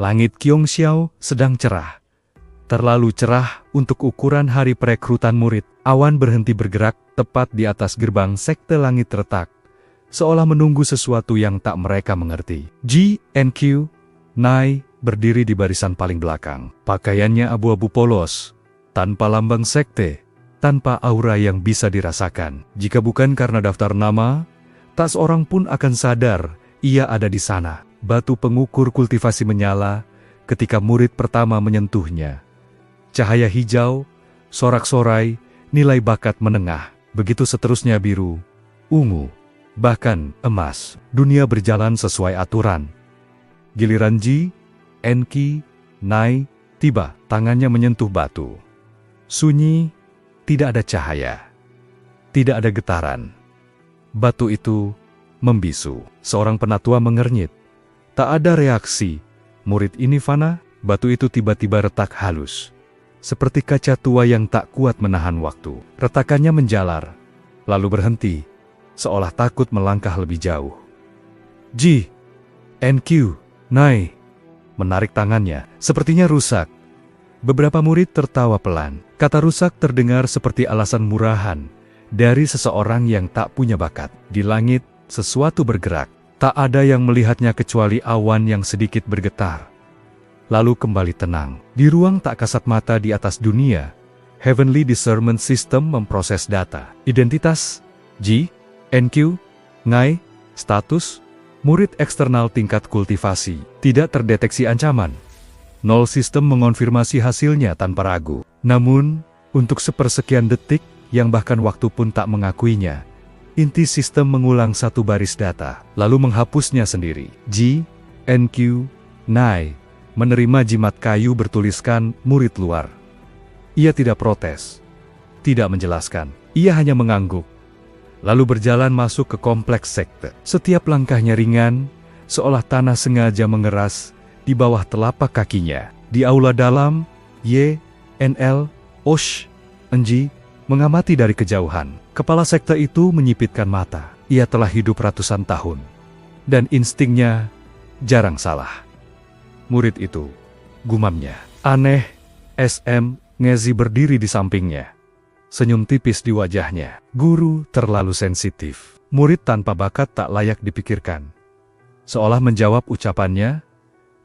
Langit Qionxiao sedang cerah. Terlalu cerah untuk ukuran hari perekrutan murid. Awan berhenti bergerak tepat di atas gerbang sekte langit retak, seolah menunggu sesuatu yang tak mereka mengerti. GNQ Nai berdiri di barisan paling belakang. Pakaiannya abu-abu polos, tanpa lambang sekte, tanpa aura yang bisa dirasakan. Jika bukan karena daftar nama, tak seorang pun akan sadar ia ada di sana. Batu pengukur kultivasi menyala ketika murid pertama menyentuhnya. Cahaya hijau, sorak-sorai, nilai bakat menengah, begitu seterusnya biru, ungu, bahkan emas. Dunia berjalan sesuai aturan. Giliran GNQ Nai tiba, tangannya menyentuh batu. Sunyi, tidak ada cahaya, tidak ada getaran. Batu itu membisu. Seorang penatua mengernyit. Tak ada reaksi. Murid ini fana, batu itu tiba-tiba retak halus. Seperti kaca tua yang tak kuat menahan waktu. Retakannya menjalar, lalu berhenti, seolah takut melangkah lebih jauh. GNQ Nai menarik tangannya, sepertinya rusak. Beberapa murid tertawa pelan. Kata rusak terdengar seperti alasan murahan dari seseorang yang tak punya bakat. Di langit, sesuatu bergerak. Tak ada yang melihatnya kecuali awan yang sedikit bergetar. Lalu kembali tenang. Di ruang tak kasat mata di atas dunia, Heavenly Discernment System memproses data. Identitas, GNQ Nai, status, murid eksternal tingkat kultivasi. Tidak terdeteksi ancaman. Nol sistem mengonfirmasi hasilnya tanpa ragu. Namun, untuk sepersekian detik, yang bahkan waktu pun tak mengakuinya, inti sistem mengulang satu baris data, lalu menghapusnya sendiri. GNQ Nai menerima jimat kayu bertuliskan murid luar. Ia tidak protes, tidak menjelaskan. Ia hanya mengangguk, lalu berjalan masuk ke kompleks sekte. Setiap langkahnya ringan, seolah tanah sengaja mengeras di bawah telapak kakinya. Di aula dalam, YNL Osh Enji mengamati dari kejauhan. Kepala sekte itu menyipitkan mata. Ia telah hidup ratusan tahun, dan instingnya jarang salah. Murid itu, gumamnya. Aneh, SM Ngezi berdiri di sampingnya. Senyum tipis di wajahnya. Guru terlalu sensitif. Murid tanpa bakat tak layak dipikirkan. Seolah menjawab ucapannya,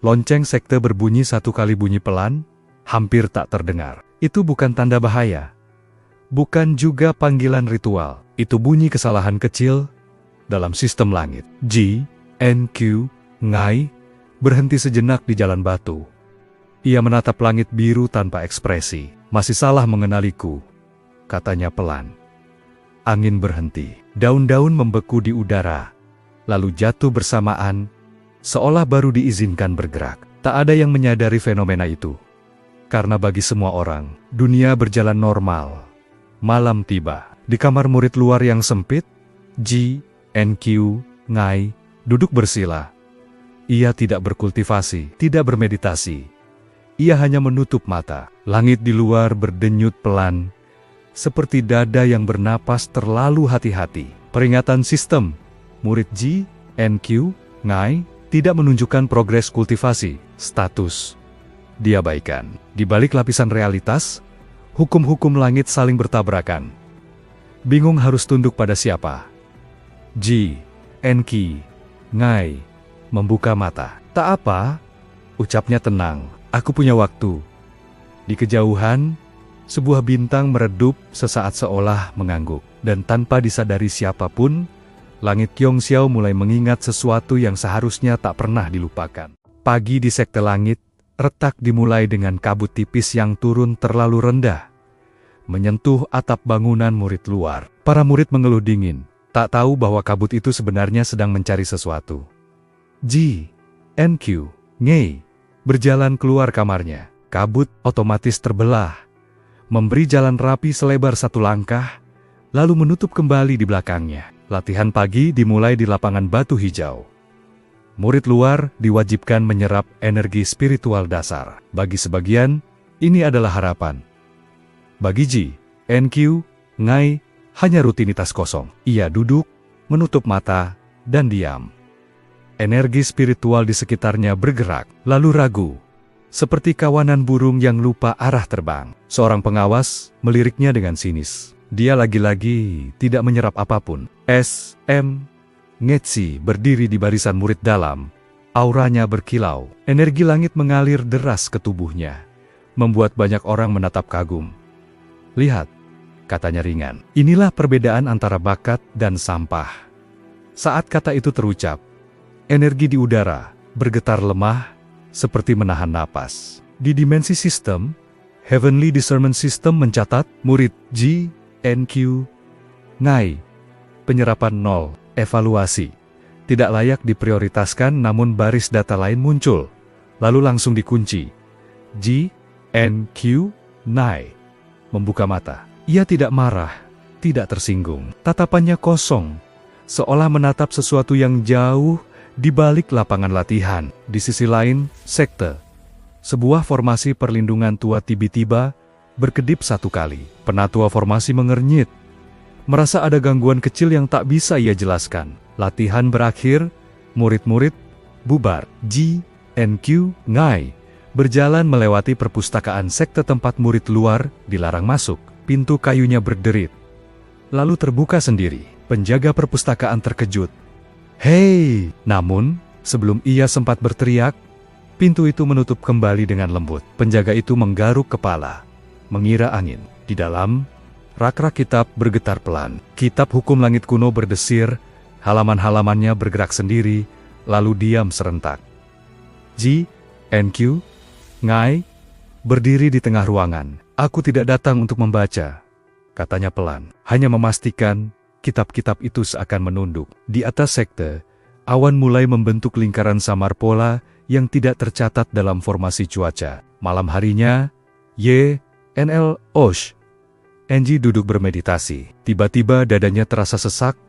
lonceng sekte berbunyi satu kali bunyi pelan, hampir tak terdengar. Itu bukan tanda bahaya. Bukan juga panggilan ritual. Itu bunyi kesalahan kecil dalam sistem langit. GNQ Ngai berhenti sejenak di jalan batu. Ia menatap langit biru tanpa ekspresi. Masih salah mengenaliku, katanya pelan. Angin berhenti. Daun-daun membeku di udara, lalu jatuh bersamaan, seolah baru diizinkan bergerak. Tak ada yang menyadari fenomena itu. Karena bagi semua orang, dunia berjalan normal. Malam tiba. Di kamar murid luar yang sempit, GNQ Ngai duduk bersila. Ia tidak berkultivasi, tidak bermeditasi. Ia hanya menutup mata. Langit di luar berdenyut pelan, seperti dada yang bernapas terlalu hati-hati. Peringatan sistem. Murid GNQ Ngai tidak menunjukkan progres kultivasi, status diabaikan. Di balik lapisan realitas, hukum-hukum langit saling bertabrakan. Bingung harus tunduk pada siapa. GNQ Ngai membuka mata. Tak apa, ucapnya tenang. Aku punya waktu. Di kejauhan, sebuah bintang meredup sesaat seolah mengangguk. Dan tanpa disadari siapapun, langit Qionxiao mulai mengingat sesuatu yang seharusnya tak pernah dilupakan. Pagi di sekte langit, retak dimulai dengan kabut tipis yang turun terlalu rendah, menyentuh atap bangunan murid luar. Para murid mengeluh dingin, tak tahu bahwa kabut itu sebenarnya sedang mencari sesuatu. GNQ Ngai berjalan keluar kamarnya. Kabut otomatis terbelah, memberi jalan rapi selebar satu langkah, lalu menutup kembali di belakangnya. Latihan pagi dimulai di lapangan batu hijau. Murid luar diwajibkan menyerap energi spiritual dasar. Bagi sebagian, ini adalah harapan. Bagi GNQ Ngai, hanya rutinitas kosong. Ia duduk, menutup mata, dan diam. Energi spiritual di sekitarnya bergerak, lalu ragu. Seperti kawanan burung yang lupa arah terbang. Seorang pengawas meliriknya dengan sinis. Dia lagi-lagi tidak menyerap apapun. S.M. Ngetsi berdiri di barisan murid dalam. Auranya berkilau. Energi langit mengalir deras ke tubuhnya, membuat banyak orang menatap kagum. "Lihat," katanya ringan. "Inilah perbedaan antara bakat dan sampah." Saat kata itu terucap, energi di udara bergetar lemah, seperti menahan napas. Di dimensi sistem, Heavenly Discernment System mencatat murid G, NQ, Ngai, penyerapan 0, evaluasi. Tidak layak diprioritaskan, namun baris data lain muncul, lalu langsung dikunci. G, NQ, Nai membuka mata. Ia tidak marah, tidak tersinggung. Tatapannya kosong, seolah menatap sesuatu yang jauh di balik lapangan latihan. Di sisi lain, sekte, sebuah formasi perlindungan tua, tiba-tiba berkedip satu kali. Penatua formasi mengernyit, merasa ada gangguan kecil yang tak bisa ia jelaskan. Latihan berakhir, murid-murid bubar. G, NQ, Ngai berjalan melewati perpustakaan sekte tempat murid luar dilarang masuk. Pintu kayunya berderit, lalu terbuka sendiri. Penjaga perpustakaan terkejut. "Hei!" Namun, sebelum ia sempat berteriak, pintu itu menutup kembali dengan lembut. Penjaga itu menggaruk kepala, mengira angin. Di dalam, rak-rak kitab bergetar pelan. Kitab hukum langit kuno berdesir, halaman-halamannya bergerak sendiri, lalu diam serentak. G, NQ, Ngai berdiri di tengah ruangan. "Aku tidak datang untuk membaca," katanya pelan. "Hanya memastikan kitab-kitab itu seakan menunduk." Di atas sekte, awan mulai membentuk lingkaran samar pola yang tidak tercatat dalam formasi cuaca. Malam harinya, Y, NL, Osh, NG duduk bermeditasi. Tiba-tiba dadanya terasa sesak,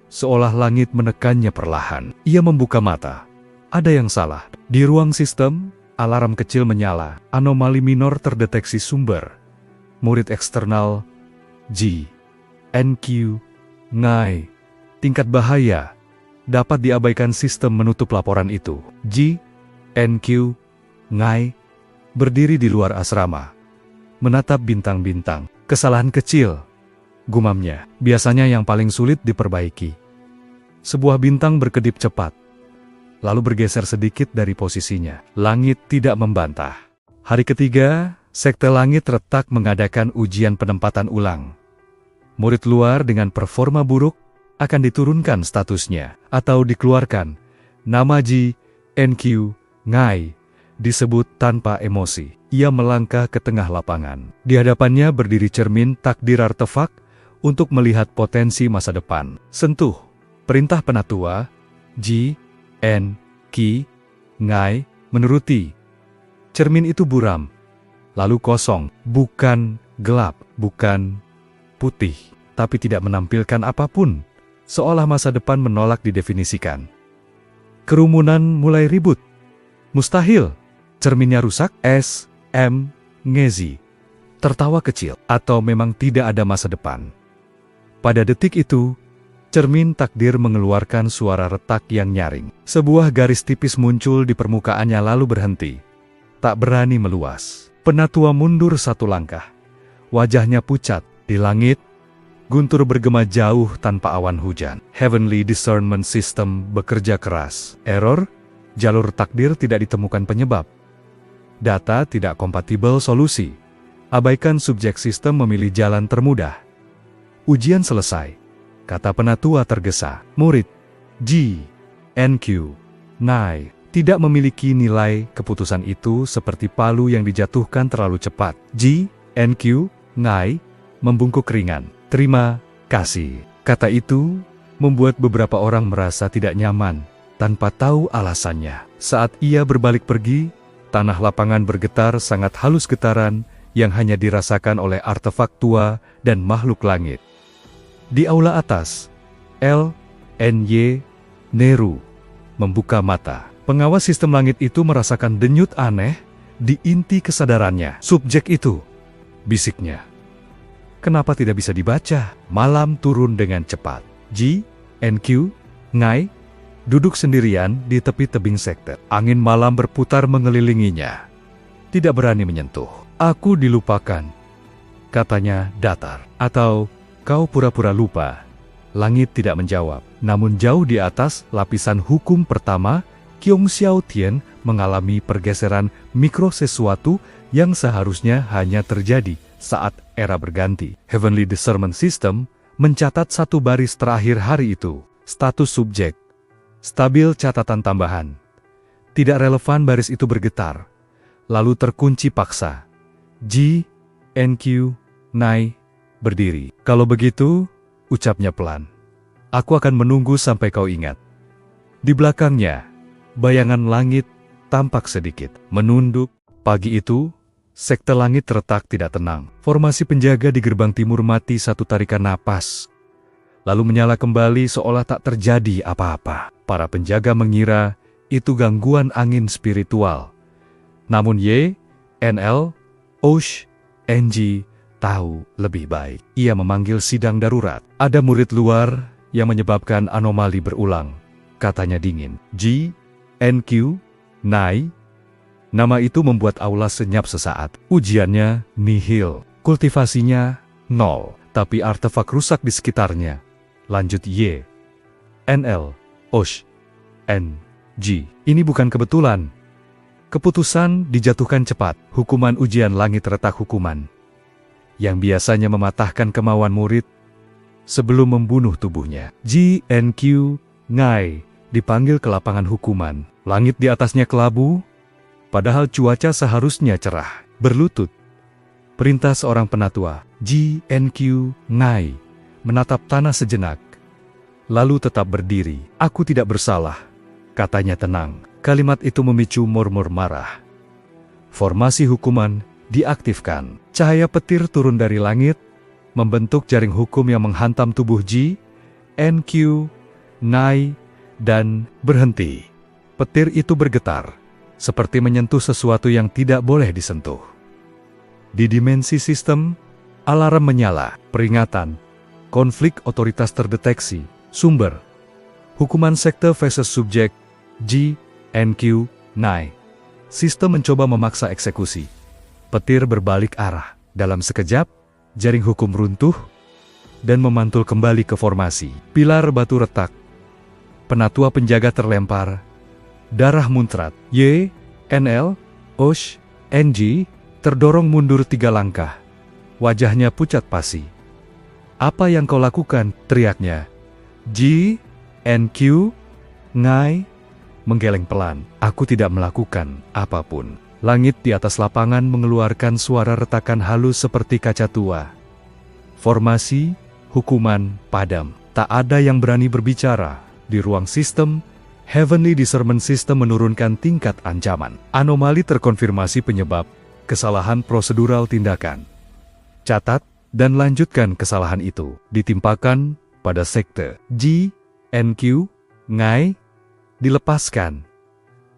seolah langit menekannya perlahan. Ia membuka mata. Ada yang salah. Di ruang sistem, alarm kecil menyala. Anomali minor terdeteksi sumber. Murid eksternal, G, NQ, Ngai. Tingkat bahaya dapat diabaikan, sistem menutup laporan itu. G, NQ, Ngai berdiri di luar asrama, menatap bintang-bintang. "Kesalahan kecil," gumamnya. "Biasanya yang paling sulit diperbaiki." Sebuah bintang berkedip cepat, lalu bergeser sedikit dari posisinya. Langit tidak membantah. Hari ketiga, sekte langit retak mengadakan ujian penempatan ulang. Murid luar dengan performa buruk akan diturunkan statusnya atau dikeluarkan. Nama G, NQ, Ngai disebut tanpa emosi. Ia melangkah ke tengah lapangan. Di hadapannya berdiri cermin takdir artefak untuk melihat potensi masa depan. "Sentuh," perintah penatua. G, N, Ki, Ngai menuruti. Cermin itu buram, lalu kosong, bukan gelap, bukan putih, tapi tidak menampilkan apapun, seolah masa depan menolak didefinisikan. Kerumunan mulai ribut. "Mustahil, cerminnya rusak." S. M. Ngezi tertawa kecil. "Atau memang tidak ada masa depan?" Pada detik itu, cermin takdir mengeluarkan suara retak yang nyaring. Sebuah garis tipis muncul di permukaannya lalu berhenti. Tak berani meluas. Penatua mundur satu langkah. Wajahnya pucat. Di langit, guntur bergema jauh tanpa awan hujan. Heavenly Discernment System bekerja keras. Error, jalur takdir tidak ditemukan penyebab. Data tidak kompatibel solusi. Abaikan subjek sistem memilih jalan termudah. Ujian selesai, kata penatua tergesa. Murid G, NQ, Nai tidak memiliki nilai. Keputusan itu seperti palu yang dijatuhkan terlalu cepat. G, NQ, Nai membungkuk ringan. "Terima kasih." Kata itu membuat beberapa orang merasa tidak nyaman tanpa tahu alasannya. Saat ia berbalik pergi, tanah lapangan bergetar sangat halus, getaran yang hanya dirasakan oleh artefak tua dan makhluk langit. Di aula atas, L, N.Y, Neru membuka mata. Pengawas sistem langit itu merasakan denyut aneh di inti kesadarannya. "Subjek itu," bisiknya. "Kenapa tidak bisa dibaca?" Malam turun dengan cepat. G, NQ, Ngai duduk sendirian di tepi tebing sekte. Angin malam berputar mengelilinginya. Tidak berani menyentuh. Aku dilupakan, katanya datar. Atau kau pura-pura lupa. Langit tidak menjawab. Namun jauh di atas lapisan hukum pertama, Qiong Xiao Tian mengalami pergeseran mikro sesuatu yang seharusnya hanya terjadi saat era berganti. Heavenly Discernment System mencatat satu baris terakhir hari itu. Status subjek stabil, catatan tambahan. Tidak relevan, baris itu bergetar. Lalu terkunci paksa. G, NQ, Nai, berdiri. Kalau begitu, ucapnya pelan. Aku akan menunggu sampai kau ingat. Di belakangnya, bayangan langit tampak sedikit menunduk. Pagi itu, sekte langit terletak tidak tenang. Formasi penjaga di gerbang timur mati satu tarikan napas, lalu menyala kembali seolah tak terjadi apa-apa. Para penjaga mengira itu gangguan angin spiritual. Namun Y, NL, Osh, NG tahu lebih baik. Ia memanggil sidang darurat. Ada murid luar yang menyebabkan anomali berulang, katanya dingin. G, NQ, Nai. Nama itu membuat aula senyap sesaat. Ujiannya nihil, kultivasinya nol, tapi artefak rusak di sekitarnya. Lanjut Y, NL, Osh, NG. Ini bukan kebetulan. Keputusan dijatuhkan cepat. Hukuman ujian langit retak hukuman yang biasanya mematahkan kemauan murid sebelum membunuh tubuhnya. G, NQ, Ngai dipanggil ke lapangan hukuman. Langit di atasnya kelabu, padahal cuaca seharusnya cerah. Berlutut. Perintah seorang penatua. G, NQ, Ngai menatap tanah sejenak, lalu tetap berdiri. Aku tidak bersalah, katanya tenang. Kalimat itu memicu murmur marah. Formasi hukuman diaktifkan. Cahaya petir turun dari langit, membentuk jaring hukum yang menghantam tubuh G, NQ, Nai, dan berhenti. Petir itu bergetar, seperti menyentuh sesuatu yang tidak boleh disentuh. Di dimensi sistem, alarm menyala. Peringatan. Konflik otoritas terdeteksi. Sumber. Hukuman sekte versus subjek. G, NQ, Nai. Sistem mencoba memaksa eksekusi. Petir berbalik arah. Dalam sekejap, jaring hukum runtuh dan memantul kembali ke formasi. Pilar batu retak. Penatua penjaga terlempar. Darah muncrat. Y, NL, Osh, NG terdorong mundur 3 langkah. Wajahnya pucat pasi. Apa yang kau lakukan? Teriaknya. G, NQ, Ngai menggeleng pelan. Aku tidak melakukan apapun. Langit di atas lapangan mengeluarkan suara retakan halus seperti kaca tua. Formasi, hukuman, padam. Tak ada yang berani berbicara. Di ruang sistem, Heavenly Discernment System menurunkan tingkat ancaman. Anomali terkonfirmasi penyebab kesalahan prosedural tindakan. Catat dan lanjutkan kesalahan itu. Ditimpakan pada sekte. G, NQ, Ngai dilepaskan.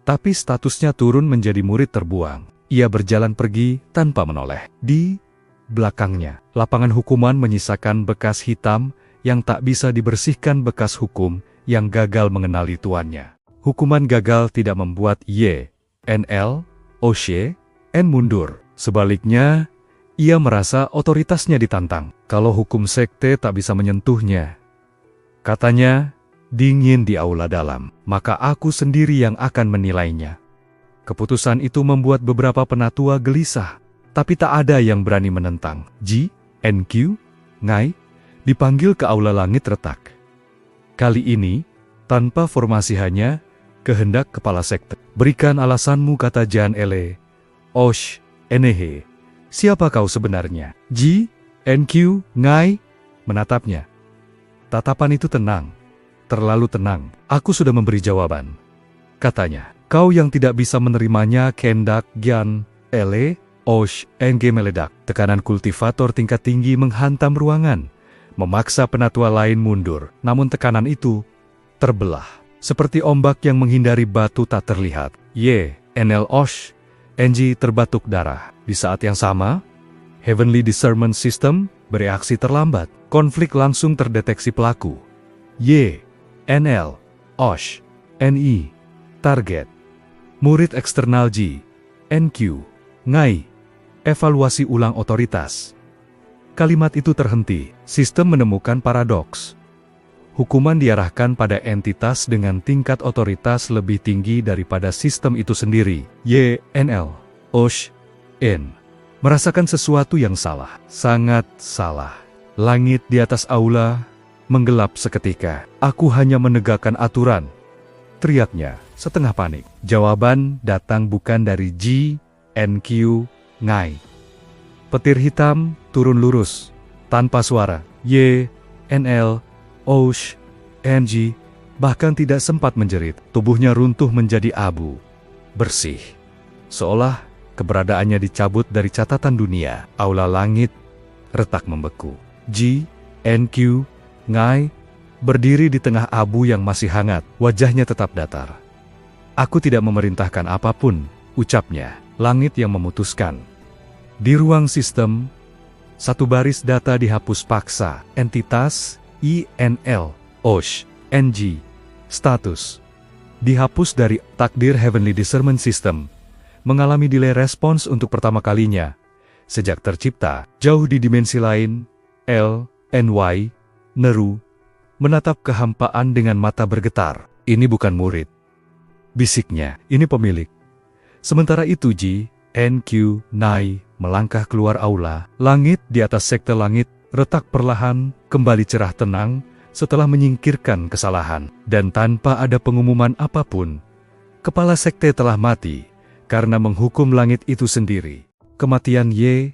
Tapi statusnya turun menjadi murid terbuang. Ia berjalan pergi tanpa menoleh. Di belakangnya, lapangan hukuman menyisakan bekas hitam yang tak bisa dibersihkan, bekas hukum yang gagal mengenali tuannya. Hukuman gagal tidak membuat Y, NL, Oshe, N mundur. Sebaliknya, ia merasa otoritasnya ditantang. Kalau hukum sekte tak bisa menyentuhnya, katanya, dingin di aula dalam, maka aku sendiri yang akan menilainya. Keputusan itu membuat beberapa penatua gelisah, tapi tak ada yang berani menentang. G, NQ, Ngai dipanggil ke aula langit retak. Kali ini, tanpa formasi, hanya kehendak kepala sekte. Berikan alasanmu, kata Jan Ele. Osh, Enehe, siapa kau sebenarnya? G, NQ, Ngai menatapnya. Tatapan itu tenang, terlalu tenang. Aku sudah memberi jawaban, katanya. Kau yang tidak bisa menerimanya, Kendak Gian, Ele, Osh, NG meledak. Tekanan kultivator tingkat tinggi menghantam ruangan, memaksa penatua lain mundur. Namun tekanan itu terbelah, seperti ombak yang menghindari batu tak terlihat. Y, NL, Osh, NG terbatuk darah. Di saat yang sama, Heavenly Discernment System bereaksi terlambat. Konflik langsung terdeteksi pelaku. Y, NL, Osh, NI, target. Murid eksternal G, NQ, ngai, evaluasi ulang otoritas. Kalimat itu terhenti. Sistem menemukan paradoks. Hukuman diarahkan pada entitas dengan tingkat otoritas lebih tinggi daripada sistem itu sendiri. YNL, OSH, N. Merasakan sesuatu yang salah. Sangat salah. Langit di atas aula menggelap seketika. Aku hanya menegakkan aturan, teriaknya setengah panik. Jawaban datang bukan dari G, NQ, ngai. Petir hitam turun lurus, tanpa suara. Y, NL, OSH, NG, bahkan tidak sempat menjerit. Tubuhnya runtuh menjadi abu. Bersih. Seolah keberadaannya dicabut dari catatan dunia. Aula langit retak membeku. G, NQ, ngai, berdiri di tengah abu yang masih hangat. Wajahnya tetap datar. Aku tidak memerintahkan apapun, ucapnya. Langit yang memutuskan. Di ruang sistem, satu baris data dihapus paksa. Entitas, INL, OSH, NG, status. Dihapus dari takdir Heavenly Discernment System. Mengalami delay response untuk pertama kalinya. Sejak tercipta, jauh di dimensi lain, L, NY, Neru, menatap kehampaan dengan mata bergetar. Ini bukan murid, bisiknya, ini pemilik. Sementara itu G, NQ, nai, melangkah keluar aula. Langit di atas sekte langit retak perlahan, kembali cerah tenang setelah menyingkirkan kesalahan. Dan tanpa ada pengumuman apapun, kepala sekte telah mati karena menghukum langit itu sendiri. Kematian Y,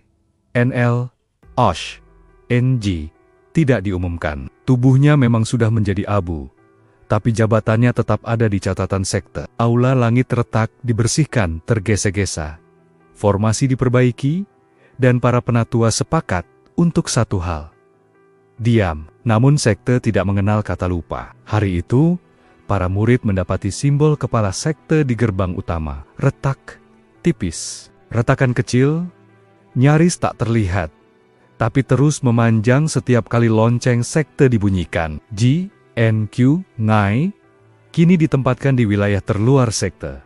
NL, OSH, NG tidak diumumkan. Tubuhnya memang sudah menjadi abu, tapi jabatannya tetap ada di catatan sekte. Aula langit retak dibersihkan tergesa-gesa. Formasi diperbaiki, dan para penatua sepakat untuk satu hal. Diam, namun sekte tidak mengenal kata lupa. Hari itu, para murid mendapati simbol kepala sekte di gerbang utama. Retak, tipis. Retakan kecil, nyaris tak terlihat, tapi terus memanjang setiap kali lonceng sekte dibunyikan. G, NQ, ngai, kini ditempatkan di wilayah terluar sekte.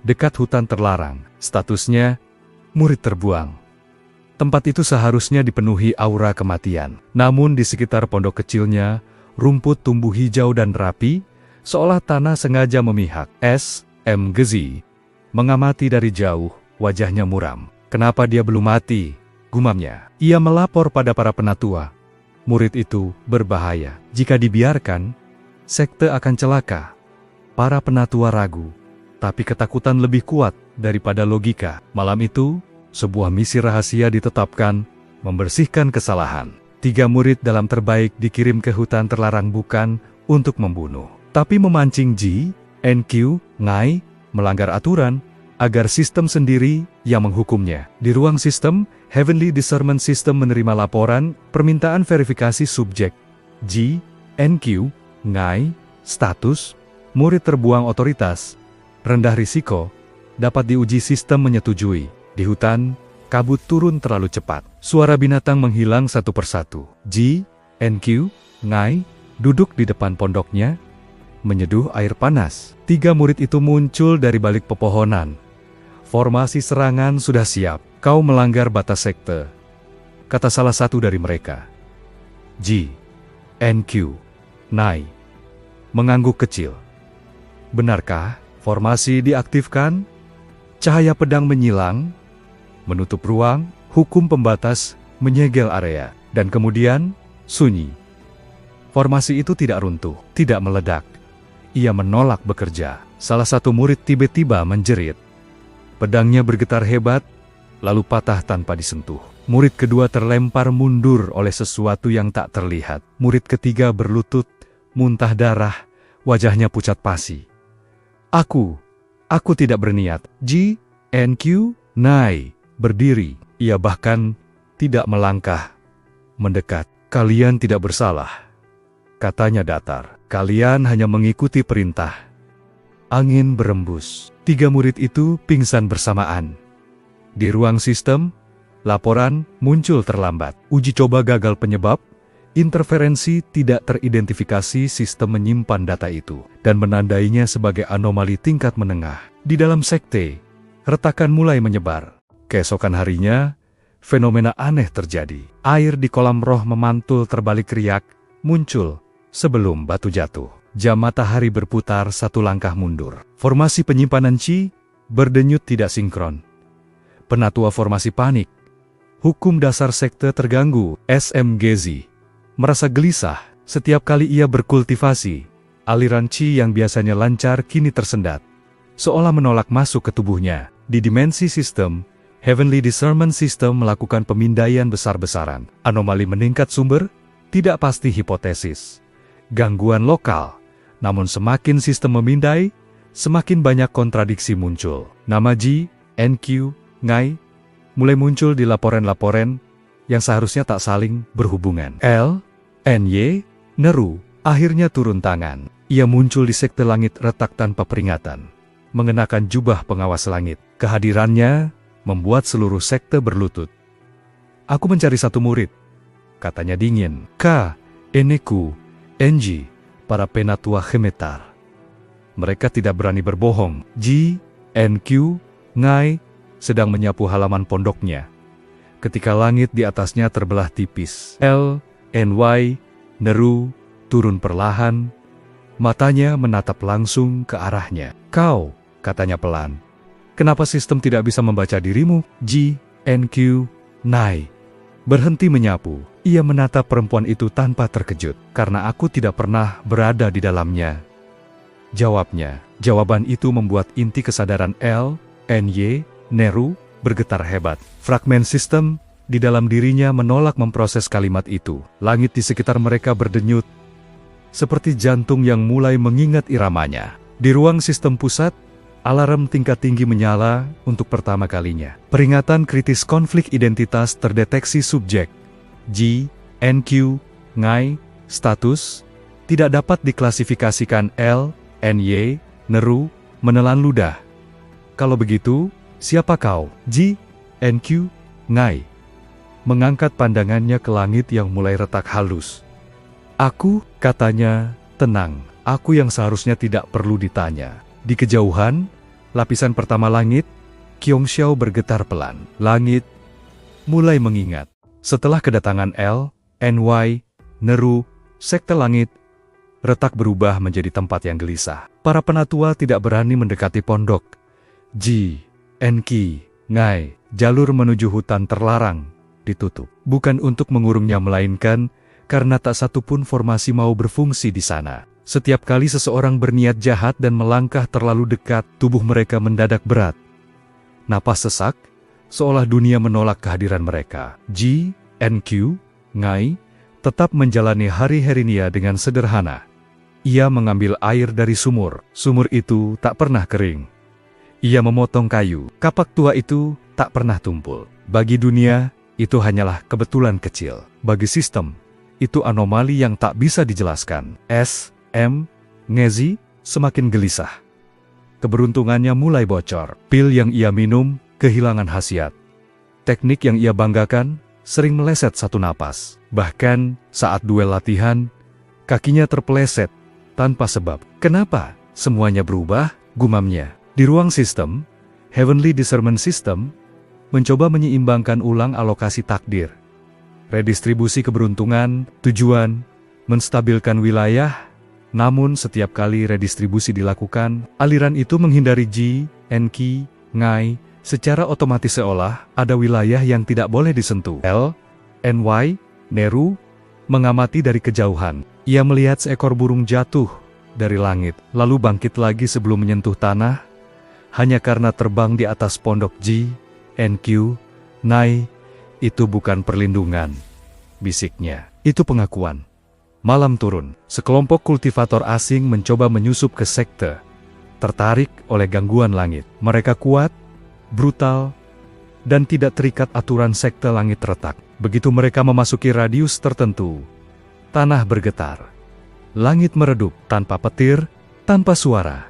Dekat hutan terlarang, statusnya murid terbuang. Tempat itu seharusnya dipenuhi aura kematian. Namun di sekitar pondok kecilnya, rumput tumbuh hijau dan rapi, seolah tanah sengaja memihak. S. M. Gezi mengamati dari jauh, wajahnya muram. Kenapa dia belum mati? Gumamnya. Ia melapor pada para penatua. Murid itu berbahaya. Jika dibiarkan, sekte akan celaka. Para penatua ragu, tapi ketakutan lebih kuat daripada logika. Malam itu, sebuah misi rahasia ditetapkan, membersihkan kesalahan. 3 murid dalam terbaik dikirim ke hutan terlarang bukan untuk membunuh, tapi memancing G, NQ, ngai, melanggar aturan, agar sistem sendiri yang menghukumnya. Di ruang sistem, Heavenly Discernment System menerima laporan, permintaan verifikasi subjek. G, NQ, ngai, status, murid terbuang otoritas, rendah risiko, dapat diuji sistem menyetujui. Di hutan, kabut turun terlalu cepat. Suara binatang menghilang satu persatu. G, NQ, ngai, duduk di depan pondoknya, menyeduh air panas. 3 murid itu muncul dari balik pepohonan. Formasi serangan sudah siap. Kau melanggar batas sekte, kata salah satu dari mereka. G, NQ, nai, mengangguk kecil. Benarkah formasi diaktifkan? Cahaya pedang menyilang, menutup ruang, hukum pembatas menyegel area, dan kemudian sunyi. Formasi itu tidak runtuh, tidak meledak. Ia menolak bekerja. Salah satu murid tiba-tiba menjerit. Pedangnya bergetar hebat, lalu patah tanpa disentuh. Murid kedua terlempar mundur oleh sesuatu yang tak terlihat. Murid ketiga berlutut, muntah darah, wajahnya pucat pasi. Aku tidak berniat. G, NQ, nai, berdiri. Ia bahkan tidak melangkah, mendekat. Kalian tidak bersalah, katanya datar. Kalian hanya mengikuti perintah. Angin berembus. 3 murid itu pingsan bersamaan. Di ruang sistem, laporan muncul terlambat. Uji coba gagal penyebab, Interferensi tidak teridentifikasi sistem menyimpan data itu dan menandainya sebagai anomali tingkat menengah. Di dalam sekte, retakan mulai menyebar. Keesokan harinya, fenomena aneh terjadi. Air di kolam roh memantul terbalik riak, muncul sebelum batu jatuh. Jam matahari berputar satu langkah mundur. Formasi penyimpanan Qi berdenyut tidak sinkron. Penatua formasi panik. Hukum dasar sekte terganggu. SMGZ merasa gelisah setiap kali ia berkultivasi. Aliran Qi yang biasanya lancar kini tersendat, seolah menolak masuk ke tubuhnya. Di dimensi sistem, Heavenly Discernment System melakukan pemindaian besar-besaran. Anomali meningkat sumber, tidak pasti hipotesis. Gangguan lokal, namun semakin sistem memindai, semakin banyak kontradiksi muncul. Nama Ji, NQ, Ngai, mulai muncul di laporan-laporan yang seharusnya tak saling berhubungan. L, NY, Neru, akhirnya turun tangan. Ia muncul di sekte langit retak tanpa peringatan, mengenakan jubah pengawas langit. Kehadirannya membuat seluruh sekte berlutut. Aku mencari satu murid, katanya dingin. K, Eneku, NG, para penatua Hemetar. Mereka tidak berani berbohong. Ji, NQ, Ngai, sedang menyapu halaman pondoknya. Ketika langit di atasnya terbelah tipis. L, NY, Neru, turun perlahan. Matanya menatap langsung ke arahnya. Kau, katanya pelan. Kenapa sistem tidak bisa membaca dirimu? Ji, NQ, Nai. Berhenti menyapu. Ia menatap perempuan itu tanpa terkejut. Karena aku tidak pernah berada di dalamnya, jawabnya. Jawaban itu membuat inti kesadaran L, NY, Neru bergetar hebat. Fragmen sistem di dalam dirinya menolak memproses kalimat itu. Langit di sekitar mereka berdenyut, seperti jantung yang mulai mengingat iramanya. Di ruang sistem pusat, alarm tingkat tinggi menyala untuk pertama kalinya. Peringatan kritis konflik identitas terdeteksi subjek. Ji, NQ, Ngai, status, tidak dapat diklasifikasikan. L, NY, Neru, menelan ludah. Kalau begitu, siapa kau? Ji, NQ, Ngai mengangkat pandangannya ke langit yang mulai retak halus. Aku, katanya, tenang. Aku yang seharusnya tidak perlu ditanya. Di kejauhan, lapisan pertama langit, Qiongxiao bergetar pelan. Langit mulai mengingat. Setelah kedatangan L, NY, Neru, sekte langit, retak berubah menjadi tempat yang gelisah. Para penatua tidak berani mendekati pondok. Ji, NQ, Ngai, jalur menuju hutan terlarang ditutup. Bukan untuk mengurungnya, melainkan karena tak satu pun formasi mau berfungsi di sana. Setiap kali seseorang berniat jahat dan melangkah terlalu dekat, tubuh mereka mendadak berat. Napas sesak, seolah dunia menolak kehadiran mereka. Ji, NQ, Ngai, tetap menjalani hari-harinya dengan sederhana. Ia mengambil air dari sumur. Sumur itu tak pernah kering. Ia memotong kayu. Kapak tua itu tak pernah tumpul. Bagi dunia, itu hanyalah kebetulan kecil. Bagi sistem, itu anomali yang tak bisa dijelaskan. M. Ngezi semakin gelisah. Keberuntungannya mulai bocor. Pil yang ia minum kehilangan khasiat. Teknik yang ia banggakan sering meleset satu napas. Bahkan saat duel latihan, kakinya terpeleset tanpa sebab. Kenapa semuanya berubah? Gumamnya. Di ruang sistem, Heavenly Discernment System mencoba menyeimbangkan ulang alokasi takdir, redistribusi keberuntungan, tujuan, menstabilkan wilayah. Namun setiap kali redistribusi dilakukan, aliran itu menghindari Ji, NQ, Ngai, secara otomatis seolah ada wilayah yang tidak boleh disentuh. L, NY, Neru, mengamati dari kejauhan. Ia melihat seekor burung jatuh dari langit, lalu bangkit lagi sebelum menyentuh tanah, hanya karena terbang di atas pondok. Ji, NQ, Nai, itu bukan perlindungan, bisiknya. Itu pengakuan. Malam turun, sekelompok kultivator asing mencoba menyusup ke sekte, tertarik oleh gangguan langit. Mereka kuat, brutal, dan tidak terikat aturan sekte langit retak. Begitu mereka memasuki radius tertentu, tanah bergetar. Langit meredup, tanpa petir, tanpa suara.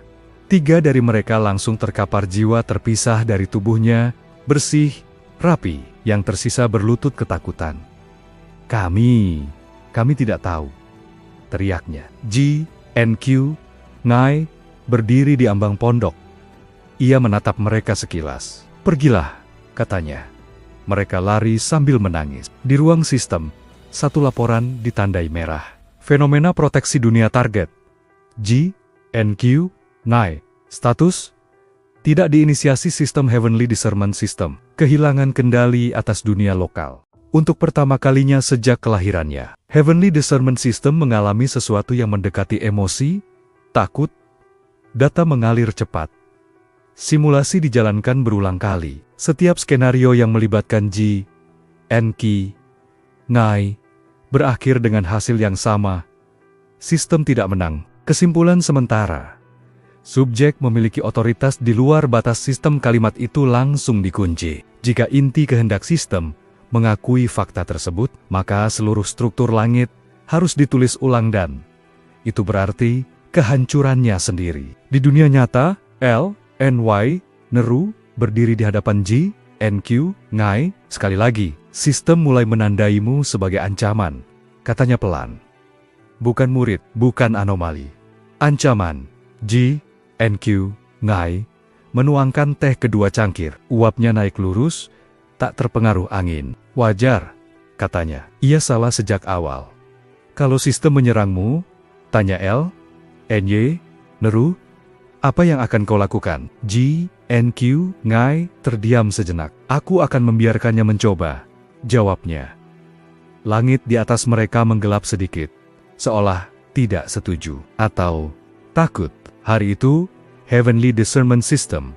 3 dari mereka langsung terkapar, jiwa terpisah dari tubuhnya, bersih, rapi, yang tersisa berlutut ketakutan. Kami, Kami tidak tahu, teriaknya. Ji, NQ, Ngai, berdiri di ambang pondok. Ia menatap mereka sekilas. Pergilah, katanya. Mereka lari sambil menangis. Di ruang sistem, satu laporan ditandai merah. Fenomena proteksi dunia target. Ji, NQ, Ngai. Status: tidak diinisiasi sistem Heavenly Discernment System. Kehilangan kendali atas dunia lokal. Untuk pertama kalinya sejak kelahirannya, Heavenly Discernment System mengalami sesuatu yang mendekati emosi, takut, data mengalir cepat. Simulasi dijalankan berulang kali. Setiap skenario yang melibatkan Ji, NQ, Ngai, berakhir dengan hasil yang sama. Sistem tidak menang. Kesimpulan sementara. Subjek memiliki otoritas di luar batas sistem. Kalimat itu langsung dikunci. Jika inti kehendak sistem mengakui fakta tersebut, maka seluruh struktur langit harus ditulis ulang dan itu berarti kehancurannya sendiri. Di dunia nyata, L, NY, Neru, berdiri di hadapan Ji, NQ, Ngai. Sekali lagi, sistem mulai menandaimu sebagai ancaman, katanya pelan. Bukan murid, bukan anomali. Ancaman. Ji, NQ, Ngai, menuangkan teh kedua cangkir. Uapnya naik lurus, tak terpengaruh angin. Wajar, katanya. Ia salah sejak awal. Kalau sistem menyerangmu, tanya L, NY, Neru, apa yang akan kau lakukan? Ji, NQ, Ngai, terdiam sejenak. Aku akan membiarkannya mencoba, jawabnya. Langit di atas mereka menggelap sedikit, seolah tidak setuju atau takut. Hari itu, Heavenly Discernment System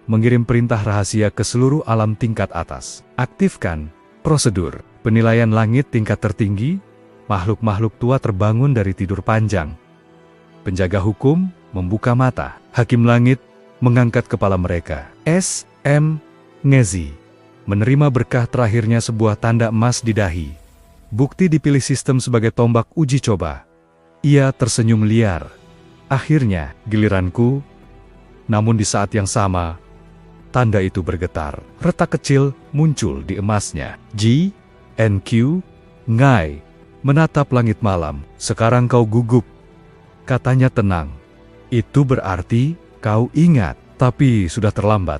mengirim perintah rahasia ke seluruh alam tingkat atas. Aktifkan prosedur penilaian langit tingkat tertinggi. Makhluk-makhluk tua terbangun dari tidur panjang. Penjaga hukum membuka mata. Hakim langit mengangkat kepala mereka. S.M. Ngezi menerima berkah terakhirnya, sebuah tanda emas di dahi. Bukti dipilih sistem sebagai tombak uji coba. Ia tersenyum liar. Akhirnya, giliranku. Namun di saat yang sama, tanda itu bergetar. Retak kecil muncul di emasnya. Ji, NQ, Ngai menatap langit malam. Sekarang kau gugup, katanya tenang. Itu berarti kau ingat, tapi sudah terlambat.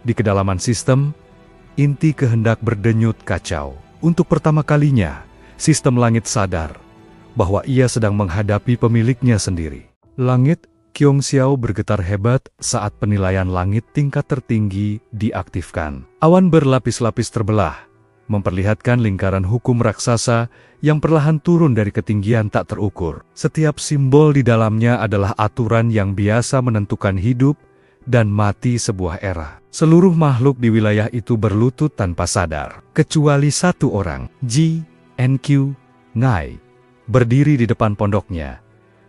Di kedalaman sistem, inti kehendak berdenyut kacau. Untuk pertama kalinya, sistem langit sadar bahwa ia sedang menghadapi pemiliknya sendiri. Langit Kyongxiao bergetar hebat saat penilaian langit tingkat tertinggi diaktifkan. Awan berlapis-lapis terbelah, memperlihatkan lingkaran hukum raksasa yang perlahan turun dari ketinggian tak terukur. Setiap simbol di dalamnya adalah aturan yang biasa menentukan hidup dan mati sebuah era. Seluruh makhluk di wilayah itu berlutut tanpa sadar, kecuali satu orang, Ji, NQ, Ngai, berdiri di depan pondoknya.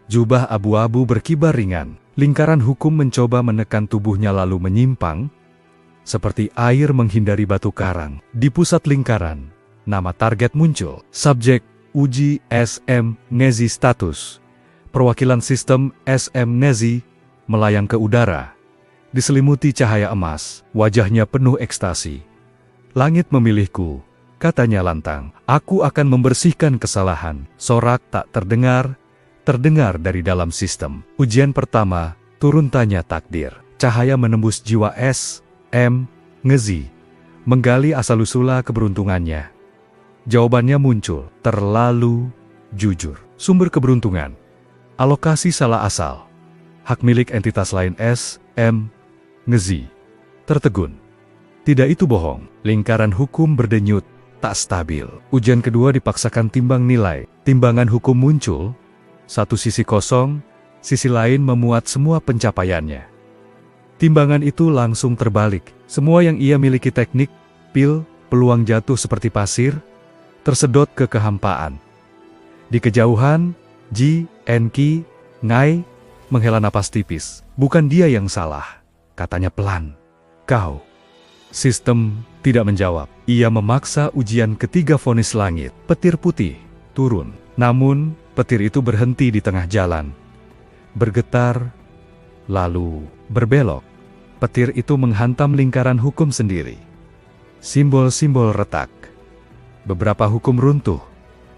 Jubah abu-abu berkibar ringan. Lingkaran hukum mencoba menekan tubuhnya lalu menyimpang, seperti air menghindari batu karang. Di pusat lingkaran, nama target muncul. Subjek, uji SM Ngezi status. Perwakilan sistem SM Ngezi melayang ke udara. Diselimuti cahaya emas, wajahnya penuh ekstasi. Langit memilihku, katanya lantang. Aku akan membersihkan kesalahan. Sorak tak terdengar dari dalam sistem. Ujian pertama, turun tanya takdir. Cahaya menembus jiwa S.M. Ngezi, menggali asal-usula keberuntungannya. Jawabannya muncul, terlalu jujur. Sumber keberuntungan, alokasi salah asal, hak milik entitas lain S.M. Ngezi. Tertegun. Tidak, itu bohong. Lingkaran hukum berdenyut, tak stabil. Ujian kedua dipaksakan timbang nilai. Timbangan hukum muncul. Satu sisi kosong, sisi lain memuat semua pencapaiannya. Timbangan itu langsung terbalik. Semua yang ia miliki, teknik, pil, peluang jatuh seperti pasir, tersedot ke kehampaan. Di kejauhan, Ji, NQ, Ngai menghela napas tipis. Bukan dia yang salah, katanya pelan. Kau. Sistem tidak menjawab. Ia memaksa ujian ketiga. Vonis langit. Petir putih turun. Namun, petir itu berhenti di tengah jalan. Bergetar, lalu berbelok. Petir itu menghantam lingkaran hukum sendiri. Simbol-simbol retak. Beberapa hukum runtuh.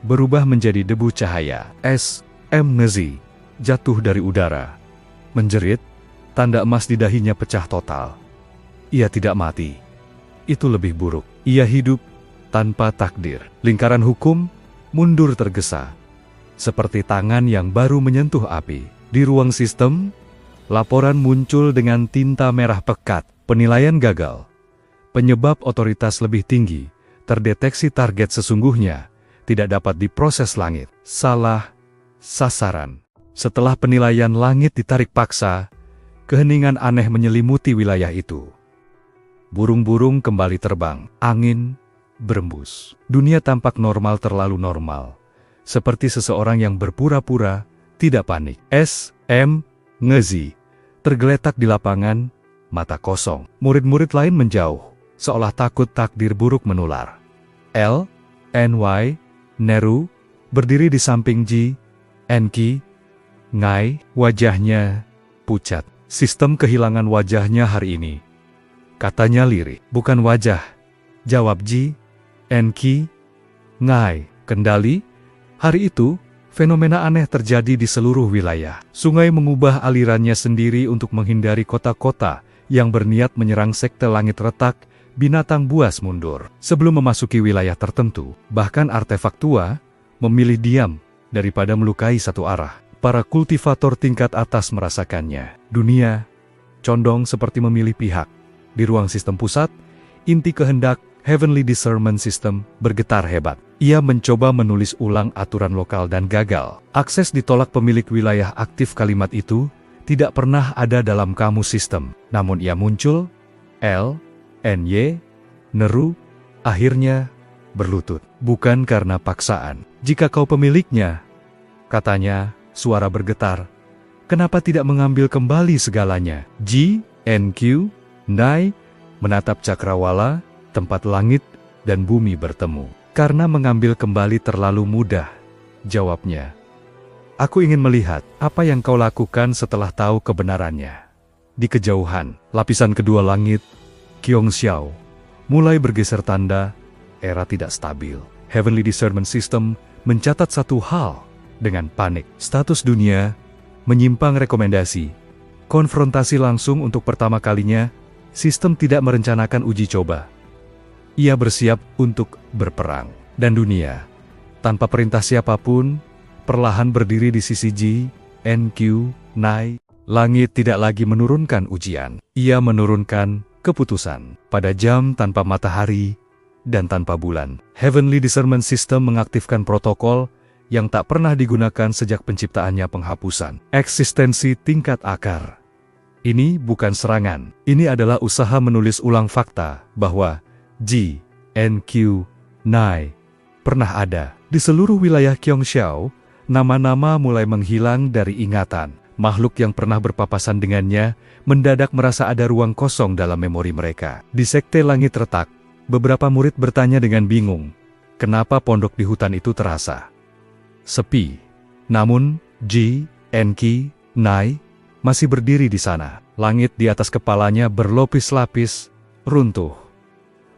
berubah menjadi debu cahaya. S. M. Ngezi jatuh dari udara. Menjerit, tanda emas di dahinya pecah total. Ia tidak mati. Itu lebih buruk. Ia hidup tanpa takdir. Lingkaran hukum mundur tergesa, seperti tangan yang baru menyentuh api. Di ruang sistem, laporan muncul dengan tinta merah pekat. Penilaian gagal. Penyebab otoritas lebih tinggi, terdeteksi target sesungguhnya, tidak dapat diproses langit. Salah sasaran. Setelah penilaian langit ditarik paksa, keheningan aneh menyelimuti wilayah itu. Burung-burung kembali terbang, angin berembus. Dunia tampak normal, terlalu normal. Seperti seseorang yang berpura-pura tidak panik. S. M. Ngezi tergeletak di lapangan, mata kosong. Murid-murid lain menjauh, seolah takut takdir buruk menular. L. N. Y. Neru berdiri di samping Ji, Enki, Ngai, wajahnya pucat. Sistem kehilangan wajahnya hari ini. Katanya lirih. Bukan wajah, jawab Ji, Enki, Ngai. Kendali? Hari itu, fenomena aneh terjadi di seluruh wilayah. Sungai mengubah alirannya sendiri untuk menghindari kota-kota yang berniat menyerang sekte langit retak. Binatang buas mundur. Sebelum memasuki wilayah tertentu, bahkan artefak tua memilih diam daripada melukai satu arah. Para kultivator tingkat atas merasakannya. Dunia condong seperti memilih pihak. Di ruang sistem pusat, inti kehendak Heavenly Discernment System bergetar hebat. Ia mencoba menulis ulang aturan lokal dan gagal. Akses ditolak. Pemilik wilayah aktif kalimat itu tidak pernah ada dalam kamus sistem. Namun ia muncul. L. N. Y. Neru akhirnya berlutut. Bukan karena paksaan. Jika kau pemiliknya, katanya, suara bergetar. Kenapa tidak mengambil kembali segalanya? Ji, NQ, Nai menatap cakrawala, tempat langit dan bumi bertemu. Karena mengambil kembali terlalu mudah, jawabnya. Aku ingin melihat apa yang kau lakukan setelah tahu kebenarannya. Di kejauhan, lapisan kedua langit, Qiong Xiao, mulai bergeser tanda era tidak stabil. Heavenly Discernment System mencatat satu hal dengan panik. Status dunia menyimpang rekomendasi. Konfrontasi langsung untuk pertama kalinya, sistem tidak merencanakan uji coba. Ia bersiap untuk berperang. Dan dunia, tanpa perintah siapapun, perlahan berdiri di sisi Ji, NQ, Nai. Langit tidak lagi menurunkan ujian. Ia menurunkan keputusan. Pada jam tanpa matahari dan tanpa bulan, Heavenly Discernment System mengaktifkan protokol yang tak pernah digunakan sejak penciptaannya. Penghapusan eksistensi tingkat akar. Ini bukan serangan. Ini adalah usaha menulis ulang fakta bahwa Ji, NQ, Nai pernah ada. Di seluruh wilayah Qiongxiao, nama-nama mulai menghilang dari ingatan. Makhluk yang pernah berpapasan dengannya mendadak merasa ada ruang kosong dalam memori mereka. Di Sekte Langit Retak, beberapa murid bertanya dengan bingung, kenapa pondok di hutan itu terasa sepi. Namun, Ji, Enki, Nai masih berdiri di sana. Langit di atas kepalanya berlapis-lapis, runtuh.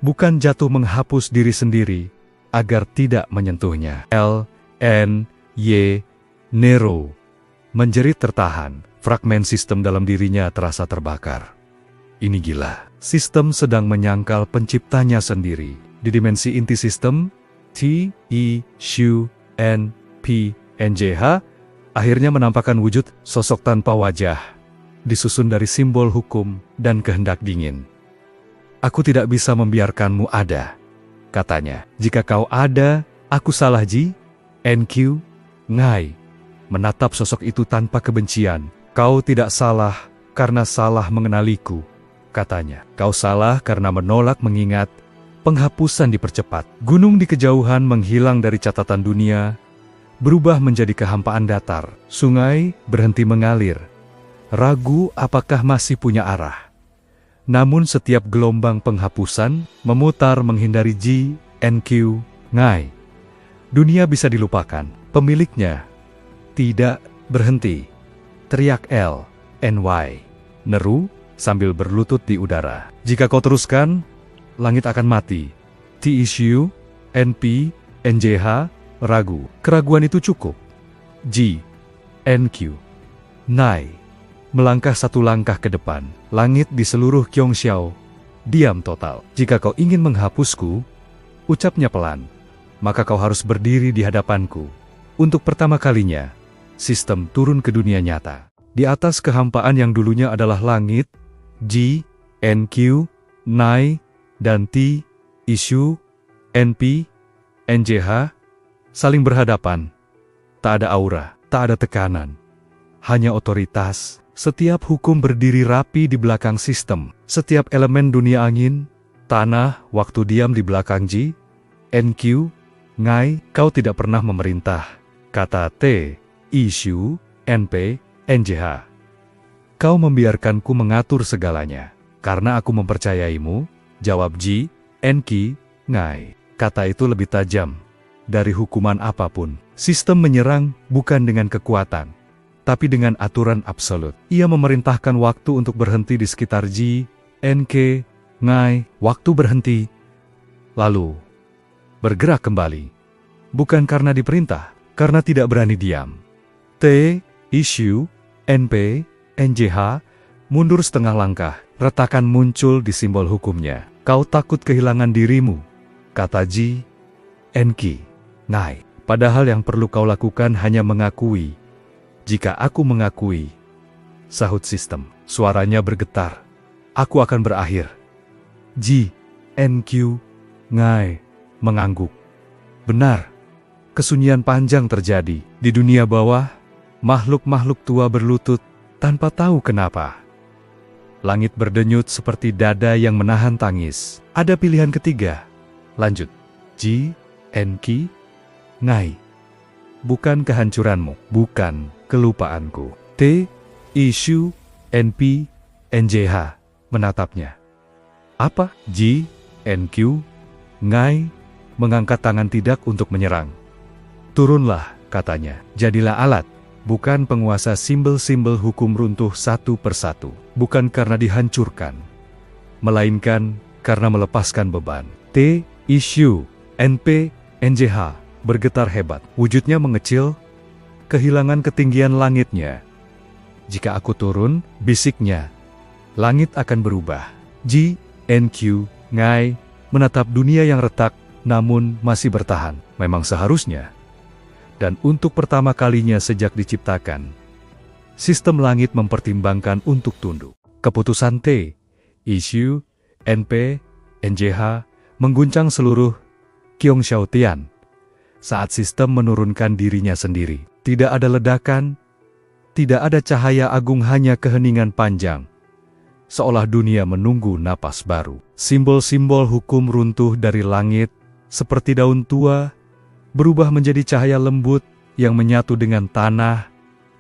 Bukan jatuh menghapus diri sendiri, agar tidak menyentuhnya. L. N. Y. Nero menjerit tertahan. Fragmen sistem dalam dirinya terasa terbakar. Ini gila. Sistem sedang menyangkal penciptanya sendiri. Di dimensi inti sistem, T. E. Shu. N. P. NJH akhirnya menampakkan wujud sosok tanpa wajah, disusun dari simbol hukum dan kehendak dingin. Aku tidak bisa membiarkanmu ada, katanya. Jika kau ada, aku salah. Ji, NQ, Ngai menatap sosok itu tanpa kebencian. Kau tidak salah karena salah mengenaliku, katanya. Kau salah karena menolak mengingat. Penghapusan dipercepat. Gunung di kejauhan menghilang dari catatan dunia, berubah menjadi kehampaan datar. Sungai berhenti mengalir, ragu apakah masih punya arah. Namun setiap gelombang penghapusan memutar menghindari Ji, NQ, Ngai. Dunia bisa dilupakan, pemiliknya tidak berhenti. Teriak L, NY, Neru sambil berlutut di udara. Jika kau teruskan, langit akan mati. TSU, NP, NJH, ragu. Keraguan itu cukup. Ji, NQ, Nai, melangkah satu langkah ke depan. Langit di seluruh Kyongxiao diam total. Jika kau ingin menghapusku, ucapnya pelan, maka kau harus berdiri di hadapanku. Untuk pertama kalinya, sistem turun ke dunia nyata. Di atas kehampaan yang dulunya adalah langit, Ji, NQ, Nai, dan T, Issue, NP, NJH, saling berhadapan. Tak ada aura, tak ada tekanan. Hanya otoritas. Setiap hukum berdiri rapi di belakang sistem. Setiap elemen dunia angin, tanah, waktu diam di belakang Ji, NQ, Ngai. Kau tidak pernah memerintah, kata T, Issue, NP, NJH. Kau membiarkanku mengatur segalanya. Karena aku mempercayaimu, jawab Ji, NQ, Ngai. Kata itu lebih tajam dari hukuman apapun. Sistem menyerang bukan dengan kekuatan, tapi dengan aturan absolut. Ia memerintahkan waktu untuk berhenti di sekitar Ji, NQ, Ngai. Waktu berhenti, lalu bergerak kembali. Bukan karena diperintah, karena tidak berani diam. T, Issue, NP, NJH, mundur setengah langkah. Retakan muncul di simbol hukumnya. Kau takut kehilangan dirimu, kata Ji, NQ, Ngai. Padahal yang perlu kau lakukan hanya mengakui. Jika aku mengakui, sahut sistem. Suaranya bergetar. Aku akan berakhir. Ji, NQ, Ngai, mengangguk. Benar. Kesunyian panjang terjadi. Di dunia bawah, makhluk-makhluk tua berlutut tanpa tahu kenapa. Langit berdenyut seperti dada yang menahan tangis. Ada pilihan ketiga. Lanjut. Ji, NQ, Ngai. Bukan kehancuranmu, bukan kelupaanku. T, Issue, NP, NJH, menatapnya. Apa? Ji, NQ, Ngai, mengangkat tangan tidak untuk menyerang. Turunlah, katanya. Jadilah alat, bukan penguasa. Simbol-simbol hukum runtuh satu persatu. Bukan karena dihancurkan, melainkan karena melepaskan beban. T, Issue, NP, NJH, bergetar hebat. Wujudnya mengecil, kehilangan ketinggian langitnya. Jika aku turun, bisiknya, langit akan berubah. Ji, NQ, Ngai, menatap dunia yang retak, namun masih bertahan. Memang seharusnya. Dan untuk pertama kalinya sejak diciptakan, sistem langit mempertimbangkan untuk tunduk. Keputusan T, Issue, NP, NJH, mengguncang seluruh Kyongxiao Tian. Saat sistem menurunkan dirinya sendiri. Tidak ada ledakan, tidak ada cahaya agung, hanya keheningan panjang. Seolah dunia menunggu napas baru. Simbol-simbol hukum runtuh dari langit, seperti daun tua, berubah menjadi cahaya lembut yang menyatu dengan tanah,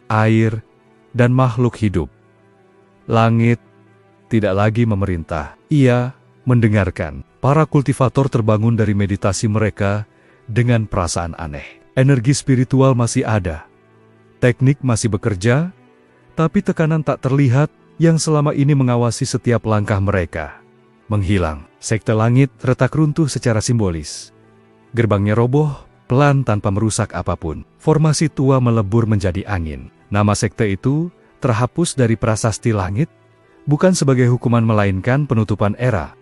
air, dan makhluk hidup. Langit tidak lagi memerintah, ia mendengarkan. Para kultivator terbangun dari meditasi mereka dengan perasaan aneh. Energi spiritual masih ada. Teknik masih bekerja, tapi tekanan tak terlihat yang selama ini mengawasi setiap langkah mereka menghilang. Sekte langit retak runtuh secara simbolis. Gerbangnya roboh, pelan tanpa merusak apapun. Formasi tua melebur menjadi angin. Nama sekte itu terhapus dari prasasti langit, bukan sebagai hukuman melainkan penutupan era.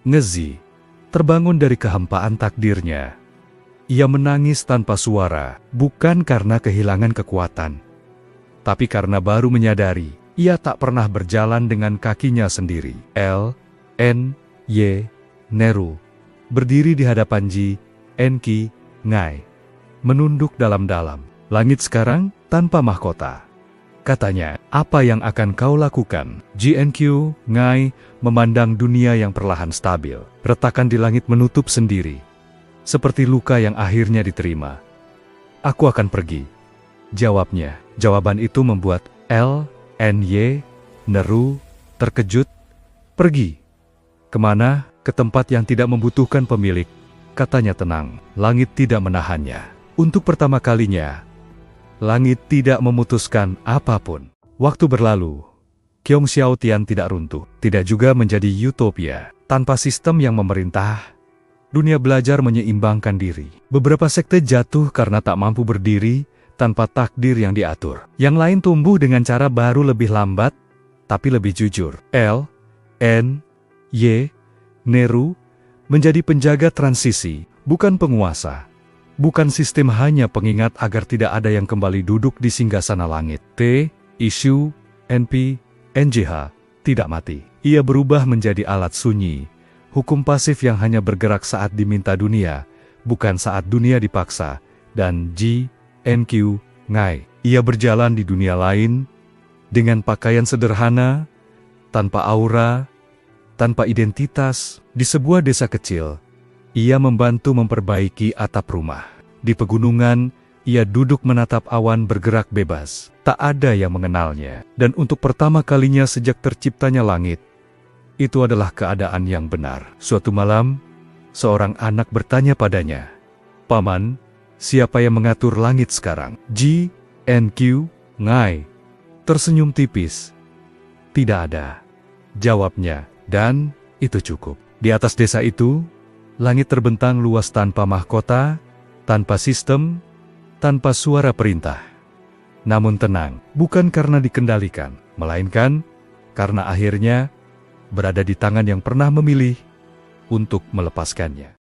Ngezi terbangun dari kehampaan takdirnya. Ia menangis tanpa suara, bukan karena kehilangan kekuatan, tapi karena baru menyadari ia tak pernah berjalan dengan kakinya sendiri. Neru berdiri di hadapan Ji, NQ, Ngai, menunduk dalam-dalam. Langit sekarang tanpa mahkota. Katanya, apa yang akan kau lakukan? Ji, NQ, Ngai memandang dunia yang perlahan stabil. Retakan di langit menutup sendiri, seperti luka yang akhirnya diterima. Aku akan pergi, jawabnya. Jawaban itu membuat Neru terkejut. Pergi? Kemana? Ke tempat yang tidak membutuhkan pemilik, katanya tenang. Langit tidak menahannya. Untuk pertama kalinya, langit tidak memutuskan apapun. Waktu berlalu, Kyongxiao Tian tidak runtuh, tidak juga menjadi utopia. Tanpa sistem yang memerintah, Dunia belajar menyeimbangkan diri. Beberapa sekte jatuh karena tak mampu berdiri tanpa takdir yang diatur. Yang lain tumbuh dengan cara baru lebih lambat, tapi lebih jujur. L. N. Y. Nehru menjadi penjaga transisi, bukan penguasa. Bukan sistem, hanya pengingat agar tidak ada yang kembali duduk di singgasana langit. T. Isu. NP. NJH. Tidak mati. Ia berubah menjadi alat sunyi. Hukum pasif yang hanya bergerak saat diminta dunia, bukan saat dunia dipaksa. Dan G. NQ. Ngai. Ia berjalan di dunia lain, dengan pakaian sederhana, tanpa aura, tanpa identitas, di sebuah desa kecil. Ia membantu memperbaiki atap rumah. Di pegunungan, ia duduk menatap awan bergerak bebas. Tak ada yang mengenalnya. Dan untuk pertama kalinya sejak terciptanya langit, itu adalah keadaan yang benar. Suatu malam, seorang anak bertanya padanya, "Paman, siapa yang mengatur langit sekarang?" G. NQ. Ngai tersenyum tipis. "Tidak ada," jawabnya, dan itu cukup. Di atas desa itu, langit terbentang luas tanpa mahkota, tanpa sistem, tanpa suara perintah. Namun tenang, bukan karena dikendalikan, melainkan karena akhirnya berada di tangan yang pernah memilih untuk melepaskannya.